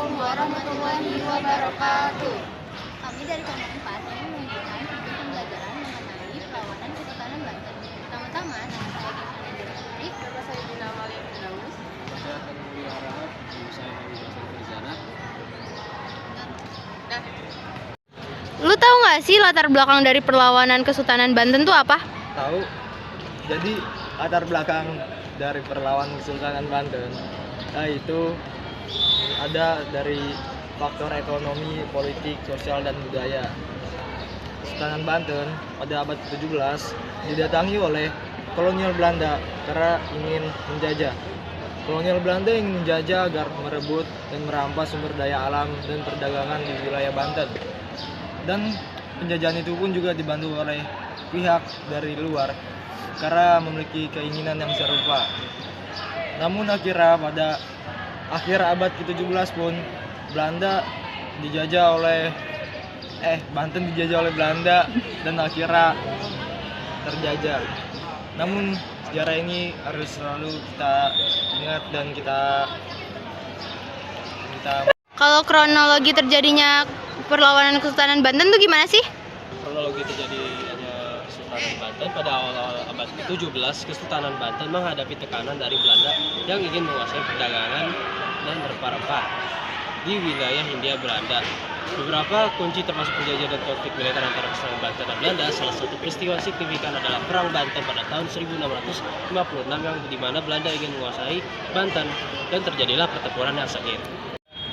Assalamualaikum warahmatullahi wabarakatuh. Kami dari kelompok 4 yang menunjukkan tujuan pembelajaran mengenai perlawanan Kesultanan Banten. Pertama-tama, nama saya Gimana Putri. Nama saya Dina Amalia Firdaus. Saya akan memelihara saya dari Hasan Farizana. Lu tahu nggak sih latar belakang dari perlawanan Kesultanan Banten tuh apa? Tahu. Jadi latar belakang dari perlawanan Kesultanan Banten itu ada dari faktor ekonomi, politik, sosial, dan budaya. Kesultanan Banten pada abad ke-17 didatangi oleh kolonial Belanda karena ingin menjajah. Kolonial Belanda ingin menjajah agar merebut dan merampas sumber daya alam dan perdagangan di wilayah Banten. Dan penjajahan itu pun juga dibantu oleh pihak dari luar karena memiliki keinginan yang serupa. Namun akhirnya pada akhir abad ke-17 pun Banten dijajah oleh Belanda dan akhirnya terjajah. Namun sejarah ini harus selalu kita ingat dan kita Kalau kronologi terjadinya perlawanan Kesultanan Banten tuh gimana sih? Kronologi terjadinya Kesultanan Banten pada awal-awal abad ke-17, Kesultanan Banten menghadapi tekanan dari Belanda yang ingin menguasai perdagangan dan rempah-rempah di wilayah Hindia Belanda. Beberapa kunci termasuk penjajahan dan konflik militer antara Kesultanan Banten dan Belanda. Salah satu peristiwa signifikan adalah Perang Banten pada tahun 1656 yang di mana Belanda ingin menguasai Banten dan terjadilah pertempuran yang sengit.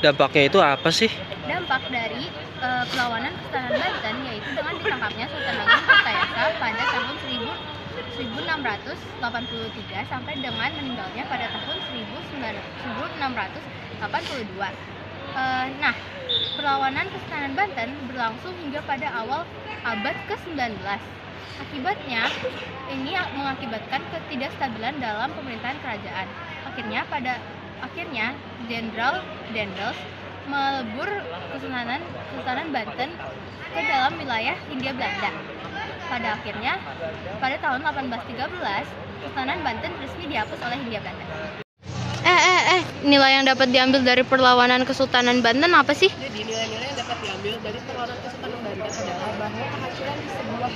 dampaknya itu apa sih? Dampak dari perlawanan Kesultanan Banten yaitu dengan ditangkapnya Sultan Agung Tirtayasa pada tahun 1683 sampai dengan meninggalnya pada tahun 1682. Nah, perlawanan Kesultanan Banten berlangsung hingga pada awal abad ke-19. Akibatnya, ini mengakibatkan ketidakstabilan dalam pemerintahan kerajaan. Akhirnya, Jenderal Daendels melebur Kesultanan Banten ke dalam wilayah Hindia Belanda. Pada tahun 1813, Kesultanan Banten resmi dihapus oleh Hindia Belanda. Nilai yang dapat diambil dari perlawanan Kesultanan Banten apa sih? Jadi nilai-nilai yang dapat diambil dari perlawanan Kesultanan Banten adalah bahwa kehancuran di sebuah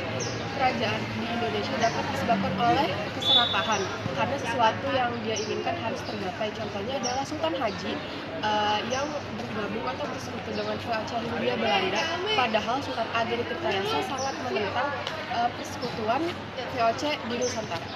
kerajaan di Indonesia dapat disebabkan oleh keserakahan karena sesuatu yang dia inginkan harus tergapai. Contohnya adalah Sultan Haji yang bergabung atau bersekutu dengan VOC Hindia Belanda, padahal Sultan Agung Tirtayasa sangat menentang persekutuan VOC di Nusantara.